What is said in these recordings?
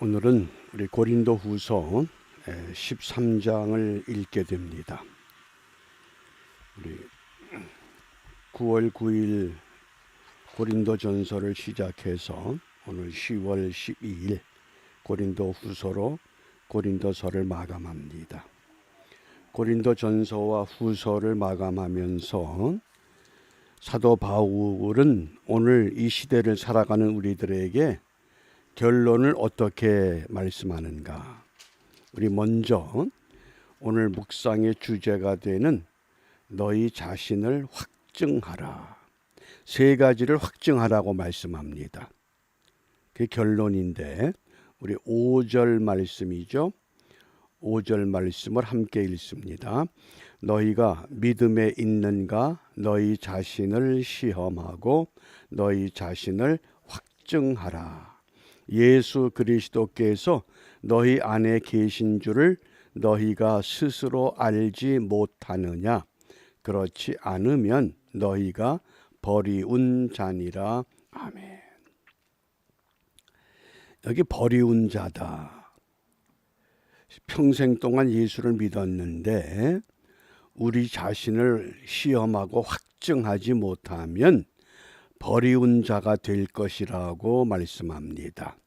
오늘은 우리 고린도후서 13장을 읽게 됩니다. 우리 9월 9일 고린도전서를 시작해서 오늘 10월 12일 고린도후서로 고린도서를 마감합니다. 고린도전서와 후서를 마감하면서 사도 바울은 오늘 이 시대를 살아가는 우리들에게 결론을 어떻게 말씀하는가? 우리 먼저 오늘 묵상의 주제가 되는 너희 자신을 확증하라. 세 가지를 확증하라고 말씀합니다. 그게 결론인데 우리 5절 말씀이죠. 5절 말씀을 함께 읽습니다. 너희가 믿음에 있는가? 너희 자신을 시험하고 너희 자신을 확증하라. 예수 그리스도께서 너희 안에 계신 줄을 너희가 스스로 알지 못하느냐? 그렇지 않으면 너희가 버리운 자니라. 아멘. 여기 버리운 자다. 평생 동안 예수를 믿었는데 우리 자신을 시험하고 확증하지 못하면 버리운 자가 될 것이라고 말씀합니다.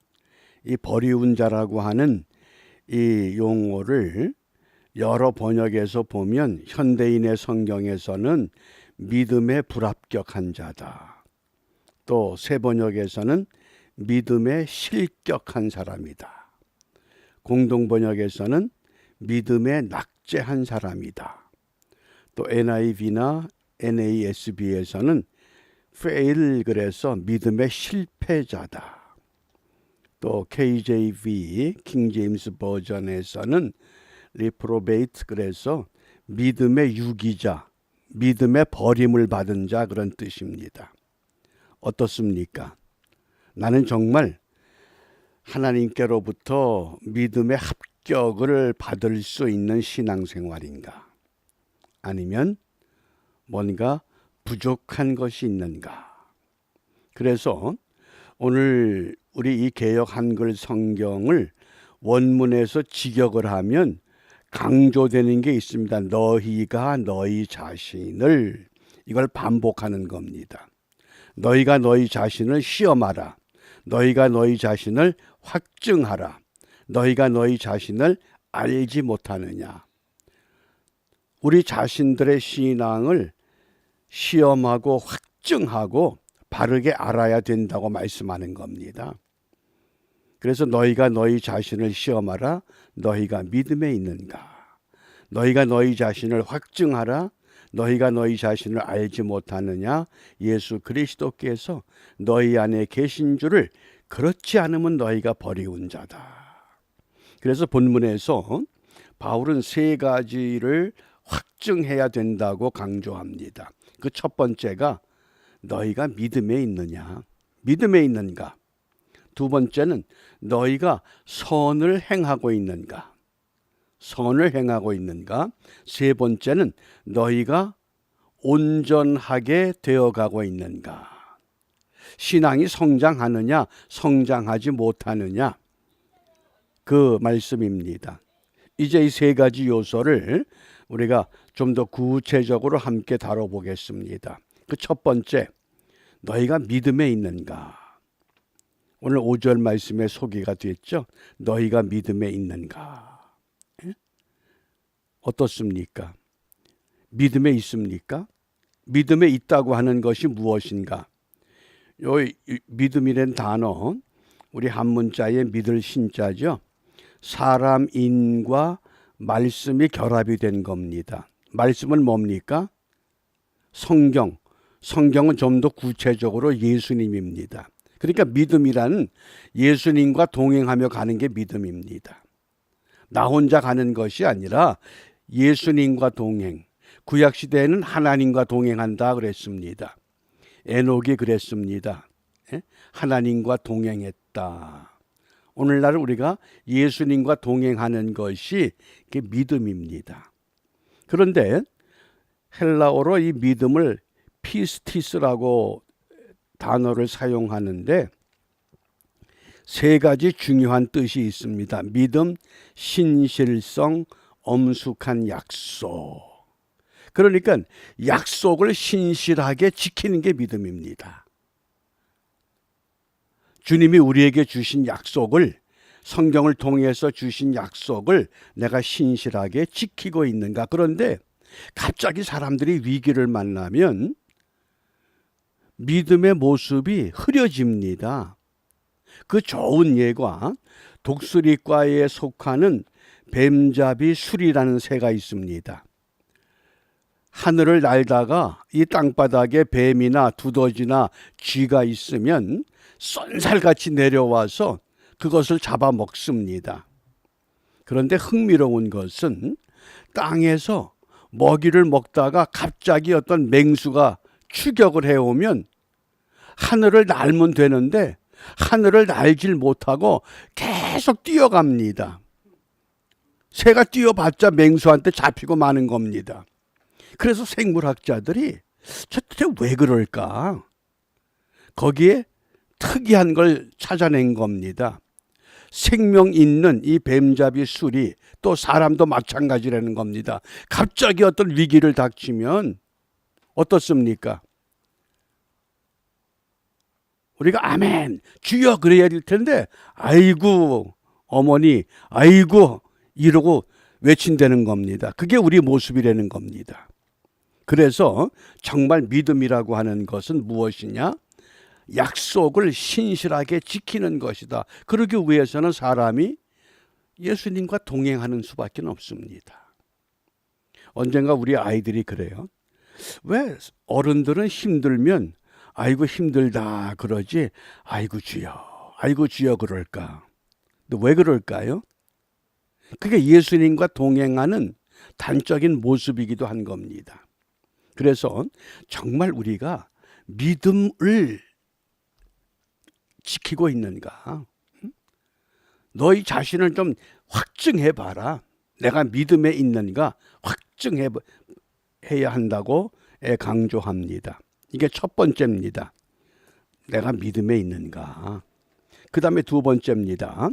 이 버리운 자라고 하는 이 용어를 여러 번역에서 보면 현대인의 성경에서는 믿음에 불합격한 자다. 또 새 번역에서는 믿음에 실격한 사람이다. 공동 번역에서는 믿음에 낙제한 사람이다. 또 NIV나 NASB에서는 fail 그래서 믿음의 실패자다. 또 KJV 킹 제임스 버전에서는 reprobate 그래서 믿음의 유기자, 믿음의 버림을 받은 자 그런 뜻입니다. 어떻습니까? 나는 정말 하나님께로부터 믿음의 합격을 받을 수 있는 신앙생활인가? 아니면 뭔가 부족한 것이 있는가? 그래서 오늘 우리 이 개역 한글 성경을 원문에서 직역을 하면 강조되는 게 있습니다. 너희가 너희 자신을, 이걸 반복하는 겁니다. 너희가 너희 자신을 시험하라. 너희가 너희 자신을 확증하라. 너희가 너희 자신을 알지 못하느냐? 우리 자신들의 신앙을 시험하고 확증하고 바르게 알아야 된다고 말씀하는 겁니다. 그래서 너희가 너희 자신을 시험하라. 너희가 믿음에 있는가? 너희가 너희 자신을 확증하라. 너희가 너희 자신을 알지 못하느냐? 예수 그리스도께서 너희 안에 계신 줄을 그렇지 않으면 너희가 버리운 자다. 그래서 본문에서 바울은 세 가지를 확증해야 된다고 강조합니다. 그 첫 번째가 너희가 믿음에 있느냐? 믿음에 있는가? 두 번째는 너희가 선을 행하고 있는가? 선을 행하고 있는가? 세 번째는 너희가 온전하게 되어가고 있는가? 신앙이 성장하느냐? 성장하지 못하느냐? 그 말씀입니다. 이제 이 세 가지 요소를 우리가 좀 더 구체적으로 함께 다뤄보겠습니다. 그 첫 번째, 너희가 믿음에 있는가? 오늘 5절 말씀에 소개가 됐죠. 너희가 믿음에 있는가? 어떻습니까? 믿음에 있습니까? 믿음에 있다고 하는 것이 무엇인가? 요 믿음이란 단어, 우리 한문자의 믿을 신자죠. 사람인과 말씀이 결합이 된 겁니다. 말씀은 뭡니까? 성경은 좀 더 구체적으로 예수님입니다. 그러니까 믿음이란 예수님과 동행하며 가는 게 믿음입니다. 나 혼자 가는 것이 아니라 예수님과 동행. 구약시대에는 하나님과 동행한다 그랬습니다. 에녹이 그랬습니다. 하나님과 동행했다. 오늘날 우리가 예수님과 동행하는 것이 믿음입니다. 그런데 헬라어로 이 믿음을 피스티스라고 단어를 사용하는데 세 가지 중요한 뜻이 있습니다. 믿음, 신실성, 엄숙한 약속. 그러니까 약속을 신실하게 지키는 게 믿음입니다. 주님이 우리에게 주신 약속을, 성경을 통해서 주신 약속을 내가 신실하게 지키고 있는가. 그런데 갑자기 사람들이 위기를 만나면 믿음의 모습이 흐려집니다. 그 좋은 예가 독수리과에 속하는 뱀잡이 술이라는 새가 있습니다. 하늘을 날다가 이 땅바닥에 뱀이나 두더지나 쥐가 있으면 쏜살같이 내려와서 그것을 잡아먹습니다. 그런데 흥미로운 것은 땅에서 먹이를 먹다가 갑자기 어떤 맹수가 추격을 해오면 하늘을 날면 되는데 하늘을 날질 못하고 계속 뛰어갑니다. 새가 뛰어봤자 맹수한테 잡히고 마는 겁니다. 그래서 생물학자들이 도대체 왜 그럴까? 거기에 특이한 걸 찾아낸 겁니다. 생명 있는 이 뱀잡이 술이 또 사람도 마찬가지라는 겁니다. 갑자기 어떤 위기를 닥치면 어떻습니까? 우리가 아멘, 주여 그래야 될 텐데 아이고 어머니, 아이고 이러고 외친다는 겁니다. 그게 우리 모습이라는 겁니다. 그래서 정말 믿음이라고 하는 것은 무엇이냐? 약속을 신실하게 지키는 것이다. 그러기 위해서는 사람이 예수님과 동행하는 수밖에 없습니다. 언젠가 우리 아이들이 그래요. 왜 어른들은 힘들면 아이고 힘들다 그러지 아이고 주여 그럴까? 근데 왜 그럴까요? 그게 예수님과 동행하는 단적인 모습이기도 한 겁니다. 그래서 정말 우리가 믿음을 지키고 있는가? 너희 자신을 좀 확증해 봐라. 내가 믿음에 있는가 확증해야 한다고 강조합니다. 이게 첫 번째입니다. 내가 믿음에 있는가. 그 다음에 두 번째입니다.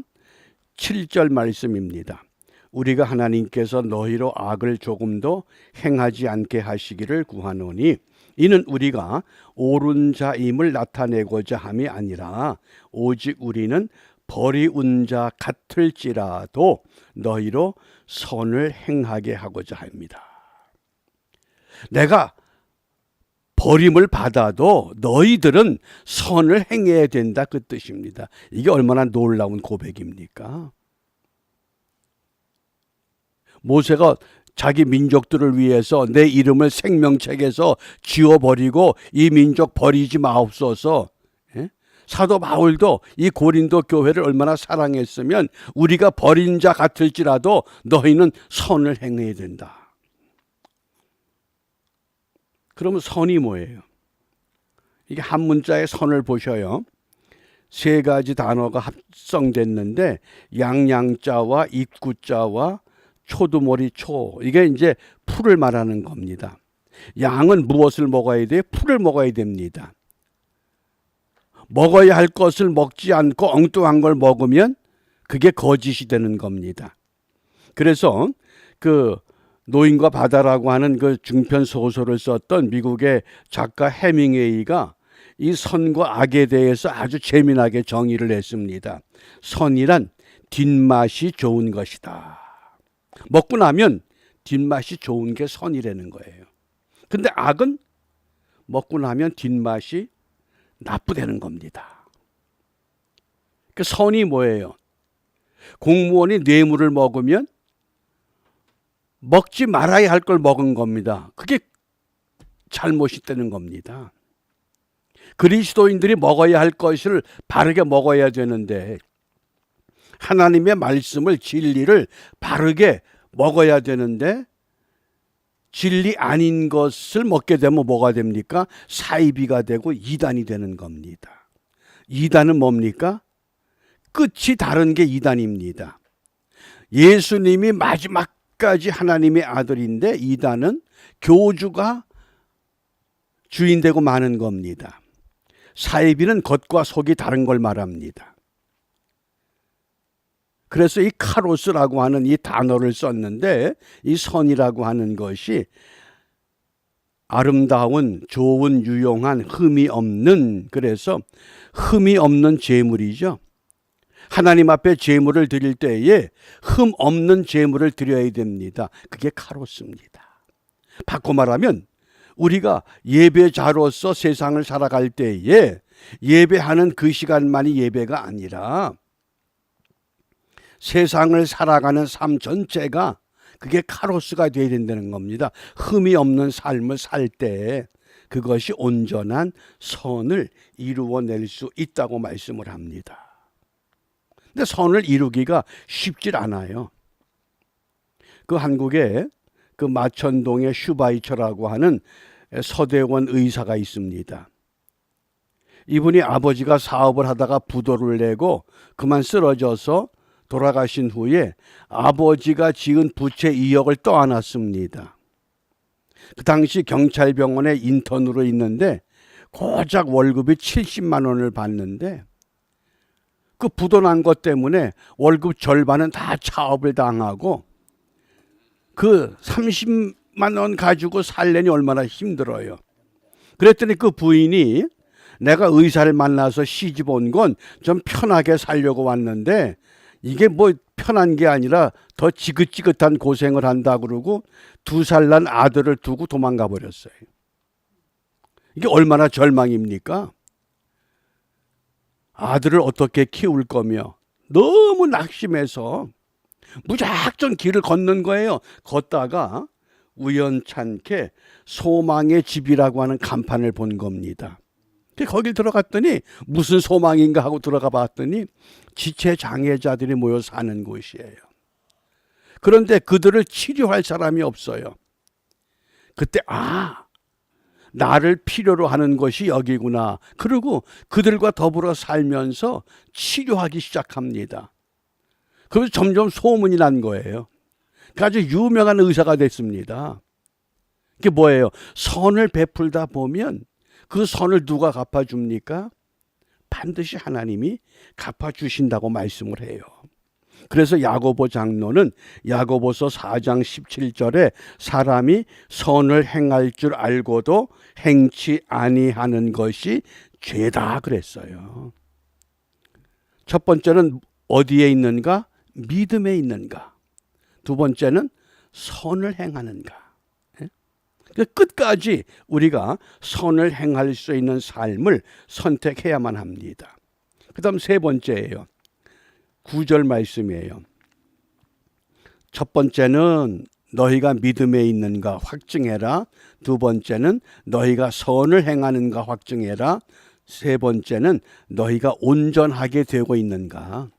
7절 말씀입니다. 우리가 하나님께서 너희로 악을 조금도 행하지 않게 하시기를 구하노니 이는 우리가 옳은 자임을 나타내고자 함이 아니라 오직 우리는 버리운 자 같을지라도 너희로 선을 행하게 하고자 합니다. 내가 버림을 받아도 너희들은 선을 행해야 된다 그 뜻입니다. 이게 얼마나 놀라운 고백입니까? 모세가 자기 민족들을 위해서 내 이름을 생명책에서 지워버리고 이 민족 버리지 마옵소서. 사도 바울도 이 고린도 교회를 얼마나 사랑했으면 우리가 버린 자 같을지라도 너희는 선을 행해야 된다. 그러면 선이 뭐예요? 이게 한 문자의 선을 보셔요. 세 가지 단어가 합성됐는데 양양자와 입구자와 초두머리 초, 이게 이제 풀을 말하는 겁니다. 양은 무엇을 먹어야 돼요? 풀을 먹어야 됩니다. 먹어야 할 것을 먹지 않고 엉뚱한 걸 먹으면 그게 거짓이 되는 겁니다. 그래서 그 노인과 바다라고 하는 그 중편 소설을 썼던 미국의 작가 해밍웨이가 이 선과 악에 대해서 아주 재미나게 정의를 했습니다. 선이란 뒷맛이 좋은 것이다. 먹고 나면 뒷맛이 좋은 게 선이라는 거예요. 근데 악은 먹고 나면 뒷맛이 나쁘다는 겁니다. 그 선이 뭐예요? 공무원이 뇌물을 먹으면 먹지 말아야 할 걸 먹은 겁니다. 그게 잘못이 되는 겁니다. 그리스도인들이 먹어야 할 것을 바르게 먹어야 되는데 하나님의 말씀을 진리를 바르게 먹어야 되는데 진리 아닌 것을 먹게 되면 뭐가 됩니까? 사이비가 되고 이단이 되는 겁니다. 이단은 뭡니까? 끝이 다른 게 이단입니다. 예수님이 마지막까지 하나님의 아들인데 이단은 교주가 주인 되고 마는 겁니다. 사이비는 겉과 속이 다른 걸 말합니다. 그래서 이 카로스라고 하는 이 단어를 썼는데, 이 선이라고 하는 것이 아름다운, 좋은, 유용한, 흠이 없는, 그래서 흠이 없는 제물이죠. 하나님 앞에 제물을 드릴 때에 흠 없는 제물을 드려야 됩니다. 그게 카로스입니다. 바꿔 말하면 우리가 예배자로서 세상을 살아갈 때에 예배하는 그 시간만이 예배가 아니라 세상을 살아가는 삶 전체가 그게 카로스가 되어야 된다는 겁니다. 흠이 없는 삶을 살 때 그것이 온전한 선을 이루어낼 수 있다고 말씀을 합니다. 근데 선을 이루기가 쉽질 않아요. 그 한국에 그 마천동에 슈바이처라고 하는 서대원 의사가 있습니다. 이분이 아버지가 사업을 하다가 부도를 내고 그만 쓰러져서 돌아가신 후에 아버지가 지은 부채 2억을 떠안았습니다. 그 당시 경찰병원에 인턴으로 있는데 고작 월급이 70만 원을 받는데 그 부도 난 것 때문에 월급 절반은 다 차업을 당하고 그 30만 원 가지고 살려니 얼마나 힘들어요. 그랬더니 그 부인이 내가 의사를 만나서 시집 온 건 좀 편하게 살려고 왔는데 이게 뭐 편한 게 아니라 더 지긋지긋한 고생을 한다 그러고 2살 난 아들을 두고 도망가 버렸어요. 이게 얼마나 절망입니까? 아들을 어떻게 키울 거며 너무 낙심해서 무작정 길을 걷는 거예요. 걷다가 우연찮게 소망의 집이라고 하는 간판을 본 겁니다. 거길 들어갔더니 무슨 소망인가 하고 들어가 봤더니 지체장애자들이 모여 사는 곳이에요. 그런데 그들을 치료할 사람이 없어요. 그때 나를 필요로 하는 것이 여기구나. 그리고 그들과 더불어 살면서 치료하기 시작합니다. 그래서 점점 소문이 난 거예요. 아주 유명한 의사가 됐습니다. 그게 뭐예요? 선을 베풀다 보면 그 선을 누가 갚아줍니까? 반드시 하나님이 갚아주신다고 말씀을 해요. 그래서 야고보 장로는 야고보서 4장 17절에 사람이 선을 행할 줄 알고도 행치 아니하는 것이 죄다 그랬어요. 첫 번째는 어디에 있는가? 믿음에 있는가? 두 번째는 선을 행하는가? 끝까지 우리가 선을 행할 수 있는 삶을 선택해야만 합니다. 그 다음 세 번째예요. 9절 말씀이에요. 첫 번째는 너희가 믿음에 있는가 확증해라. 두 번째는 너희가 선을 행하는가 확증해라. 세 번째는 너희가 온전하게 되고 있는가.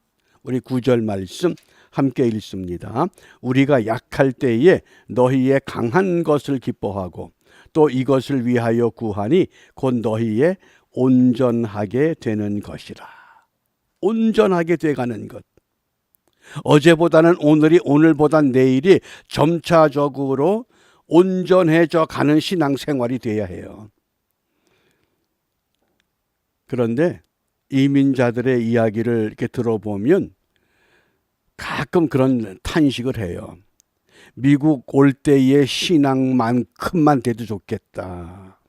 우리 9절 말씀 함께 읽습니다. 우리가 약할 때에 너희의 강한 것을 기뻐하고 또 이것을 위하여 구하니 곧 너희의 온전하게 되는 것이라. 온전하게 돼가는 것. 어제보다는 오늘이, 오늘보다는 내일이 점차적으로 온전해져 가는 신앙생활이 돼야 해요. 그런데 이민자들의 이야기를 이렇게 들어보면 가끔 그런 탄식을 해요. 미국 올 때의 신앙만큼만 돼도 좋겠다.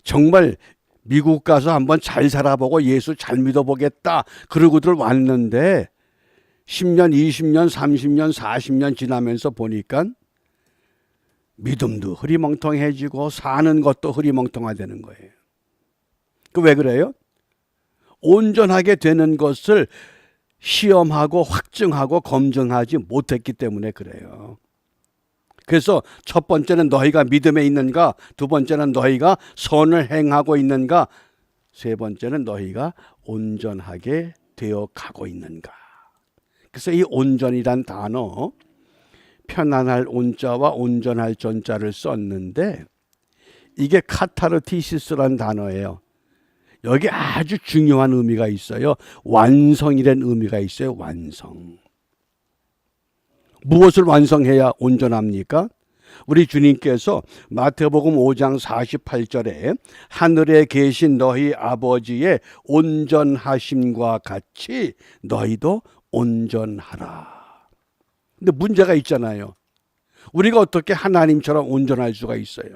정말 미국 가서 한번 잘 살아보고 예수 잘 믿어보겠다. 그러고들 왔는데 10년, 20년, 30년, 40년 지나면서 보니까 믿음도 흐리멍텅해지고 사는 것도 흐리멍텅하다는 거예요. 그 왜 그래요? 온전하게 되는 것을 시험하고 확증하고 검증하지 못했기 때문에 그래요. 그래서 첫 번째는 너희가 믿음에 있는가, 두 번째는 너희가 선을 행하고 있는가, 세 번째는 너희가 온전하게 되어 가고 있는가. 그래서 이 온전이란 단어, 편안할 온자와 온전할 전자를 썼는데 이게 카타르티시스란 단어예요. 여기 아주 중요한 의미가 있어요. 완성이라는 의미가 있어요. 완성. 무엇을 완성해야 온전합니까? 우리 주님께서 마태복음 5장 48절에 하늘에 계신 너희 아버지의 온전하심과 같이 너희도 온전하라. 근데 문제가 있잖아요. 우리가 어떻게 하나님처럼 온전할 수가 있어요?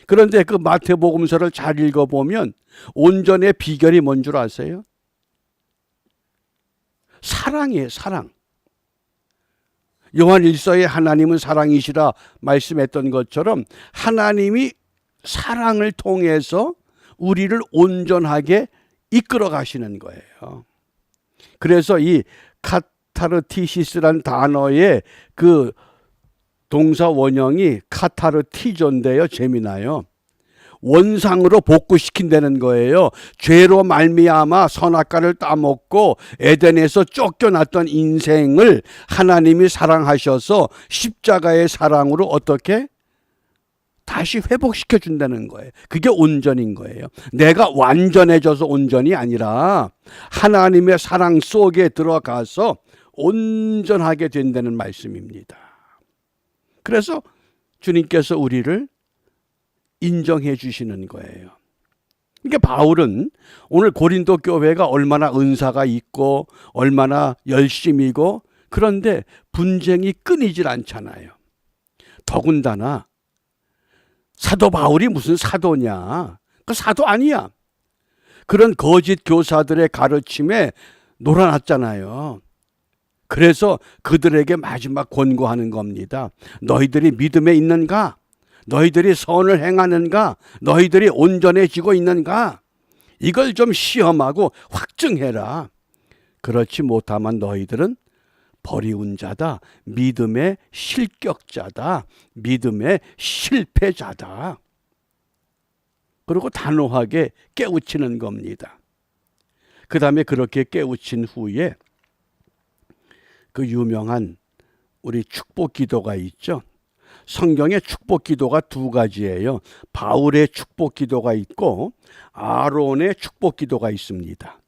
그런데 그 마태복음서를 잘 읽어보면 온전의 비결이 뭔 줄 아세요? 사랑이에요, 사랑. 요한 1서에 하나님은 사랑이시라 말씀했던 것처럼 하나님이 사랑을 통해서 우리를 온전하게 이끌어 가시는 거예요. 그래서 이 카타르티시스란 단어의 그 동사 원형이 카타르티조인데요. 재미나요. 원상으로 복구시킨다는 거예요. 죄로 말미암아 선악과를 따먹고 에덴에서 쫓겨났던 인생을 하나님이 사랑하셔서 십자가의 사랑으로 어떻게 다시 회복시켜 준다는 거예요. 그게 온전인 거예요. 내가 완전해져서 온전이 아니라 하나님의 사랑 속에 들어가서 온전하게 된다는 말씀입니다. 그래서 주님께서 우리를 인정해 주시는 거예요. 그러니까 바울은 오늘 고린도 교회가 얼마나 은사가 있고 얼마나 열심이고 그런데 분쟁이 끊이질 않잖아요. 더군다나 사도 바울이 무슨 사도냐? 그 사도 아니야. 그런 거짓 교사들의 가르침에 놀아났잖아요. 그래서 그들에게 마지막 권고하는 겁니다. 너희들이 믿음에 있는가? 너희들이 선을 행하는가? 너희들이 온전해지고 있는가? 이걸 좀 시험하고 확증해라. 그렇지 못하면 너희들은 버리운 자다. 믿음의 실격자다. 믿음의 실패자다. 그리고 단호하게 깨우치는 겁니다. 그 다음에 그렇게 깨우친 후에 그 유명한 우리 축복 기도가 있죠. 성경에 축복 기도가 두 가지예요. 바울의 축복 기도가 있고 아론의 축복 기도가 있습니다.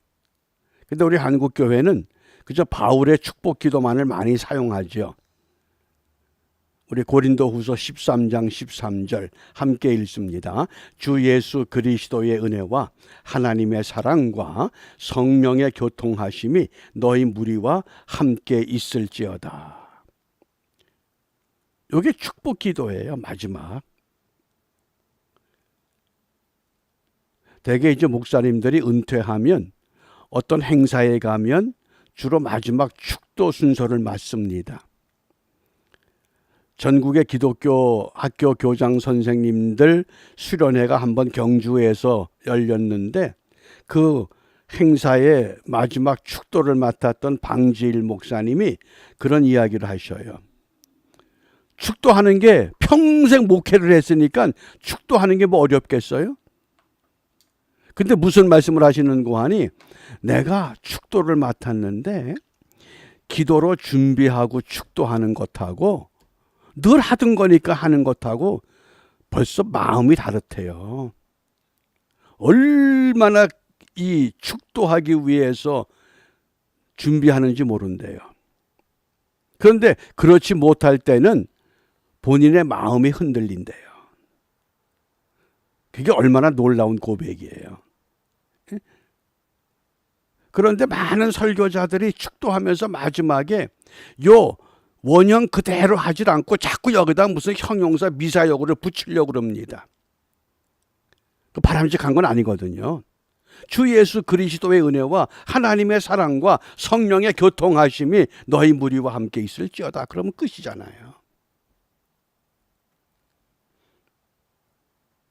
근데 우리 한국 교회는 그저 바울의 축복 기도만을 많이 사용하죠. 우리 고린도후서 13장 13절 함께 읽습니다. 주 예수 그리스도의 은혜와 하나님의 사랑과 성령의 교통하심이 너희 무리와 함께 있을지어다. 이게 축복 기도예요. 마지막. 대개 이제 목사님들이 은퇴하면 어떤 행사에 가면 주로 마지막 축도 순서를 맡습니다. 전국의 기독교 학교 교장 선생님들 수련회가 한번 경주에서 열렸는데 그 행사의 마지막 축도를 맡았던 방지일 목사님이 그런 이야기를 하셔요. 축도하는 게 평생 목회를 했으니까 축도하는 게 뭐 어렵겠어요? 근데 무슨 말씀을 하시는고 하니 내가 축도를 맡았는데 기도로 준비하고 축도하는 것하고 늘 하던 거니까 하는 것하고 벌써 마음이 다르대요. 얼마나 이 축도하기 위해서 준비하는지 모른대요. 그런데 그렇지 못할 때는 본인의 마음이 흔들린대요. 그게 얼마나 놀라운 고백이에요. 그런데 많은 설교자들이 축도하면서 마지막에 요 원형 그대로 하질 않고 자꾸 여기다 무슨 형용사 미사역으로 붙이려고 그럽니다. 바람직한 건 아니거든요. 주 예수 그리스도의 은혜와 하나님의 사랑과 성령의 교통하심이 너희 무리와 함께 있을지어다. 그러면 끝이잖아요.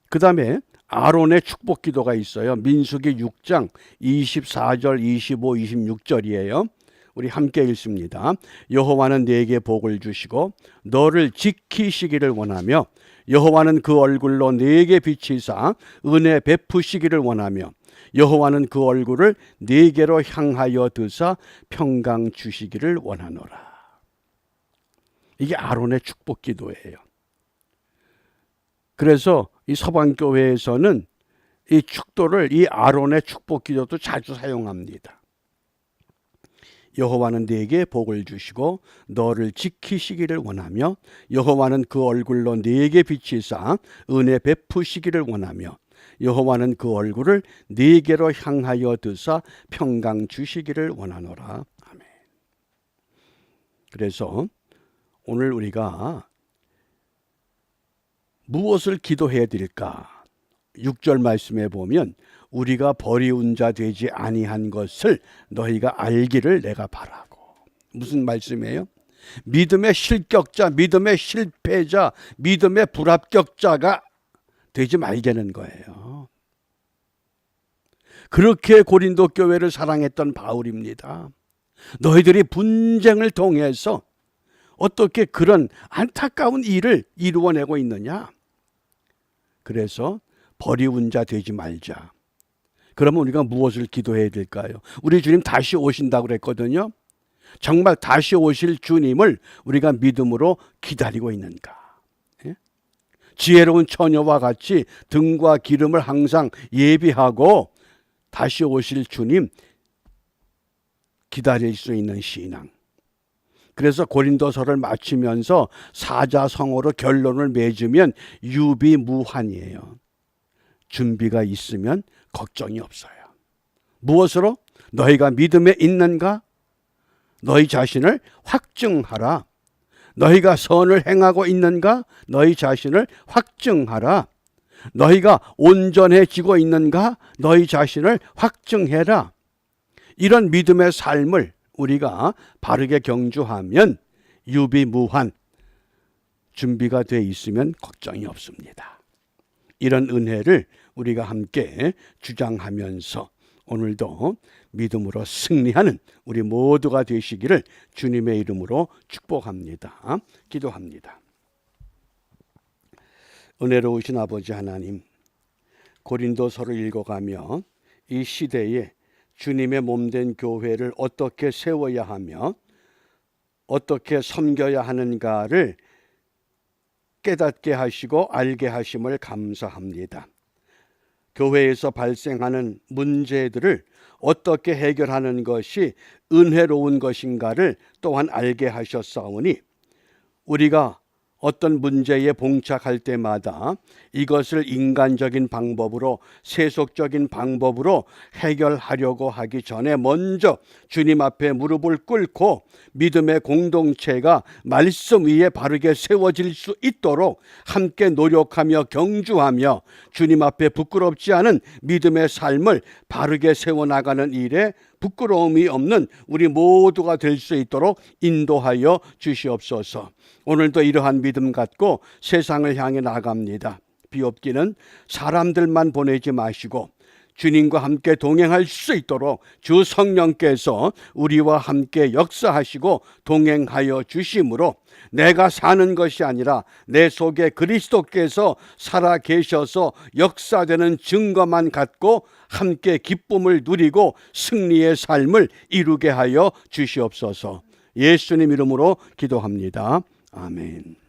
그 다음에 아론의 축복 기도가 있어요. 민수기 6장 24절, 25, 26절이에요. 우리 함께 읽습니다. 여호와는 네게 복을 주시고 너를 지키시기를 원하며 여호와는 그 얼굴로 네게 비치사 은혜 베푸시기를 원하며 여호와는 그 얼굴을 네게로 향하여 드사 평강 주시기를 원하노라. 이게 아론의 축복 기도예요. 그래서 이 서방교회에서는 이 축도를 이 아론의 축복 기도도 자주 사용합니다. 여호와는 네게 복을 주시고 너를 지키시기를 원하며 여호와는 그 얼굴로 네게 비치사 은혜 베푸시기를 원하며 여호와는 그 얼굴을 네게로 향하여 드사 평강 주시기를 원하노라. 아멘. 그래서 오늘 우리가 무엇을 기도해야 될까? 6절 말씀에 보면 우리가 버리운 자 되지 아니한 것을 너희가 알기를 내가 바라고. 무슨 말씀이에요? 믿음의 실격자, 믿음의 실패자, 믿음의 불합격자가 되지 말자는 거예요. 그렇게 고린도 교회를 사랑했던 바울입니다. 너희들이 분쟁을 통해서 어떻게 그런 안타까운 일을 이루어내고 있느냐? 그래서 버리운 자 되지 말자. 그러면 우리가 무엇을 기도해야 될까요? 우리 주님 다시 오신다고 그랬거든요. 정말 다시 오실 주님을 우리가 믿음으로 기다리고 있는가? 예? 지혜로운 처녀와 같이 등과 기름을 항상 예비하고 다시 오실 주님 기다릴 수 있는 신앙. 그래서 고린도서를 마치면서 사자성어로 결론을 맺으면 유비무환이에요. 준비가 있으면 걱정이 없어요. 무엇으로? 너희가 믿음에 있는가? 너희 자신을 확증하라. 너희가 선을 행하고 있는가? 너희 자신을 확증하라. 너희가 온전해지고 있는가? 너희 자신을 확증해라. 이런 믿음의 삶을 우리가 바르게 경주하면 유비무환, 준비가 돼 있으면 걱정이 없습니다. 이런 은혜를 우리가 함께 주장하면서 오늘도 믿음으로 승리하는 우리 모두가 되시기를 주님의 이름으로 축복합니다. 기도합니다. 은혜로우신 아버지 하나님, 고린도서를 읽어가며 이 시대에 주님의 몸된 교회를 어떻게 세워야 하며 어떻게 섬겨야 하는가를 깨닫게 하시고 알게 하심을 감사합니다. 교회에서 발생하는 문제들을 어떻게 해결하는 것이 은혜로운 것인가를 또한 알게 하셨사오니 우리가 어떤 문제에 봉착할 때마다 이것을 인간적인 방법으로 세속적인 방법으로 해결하려고 하기 전에 먼저 주님 앞에 무릎을 꿇고 믿음의 공동체가 말씀 위에 바르게 세워질 수 있도록 함께 노력하며 경주하며 주님 앞에 부끄럽지 않은 믿음의 삶을 바르게 세워나가는 일에 부끄러움이 없는 우리 모두가 될 수 있도록 인도하여 주시옵소서. 오늘도 이러한 믿음 갖고 세상을 향해 나갑니다. 비옵기는 사람들만 보내지 마시고 주님과 함께 동행할 수 있도록 주 성령께서 우리와 함께 역사하시고 동행하여 주심으로 내가 사는 것이 아니라 내 속에 그리스도께서 살아 계셔서 역사되는 증거만 갖고 함께 기쁨을 누리고 승리의 삶을 이루게 하여 주시옵소서. 예수님 이름으로 기도합니다. 아멘.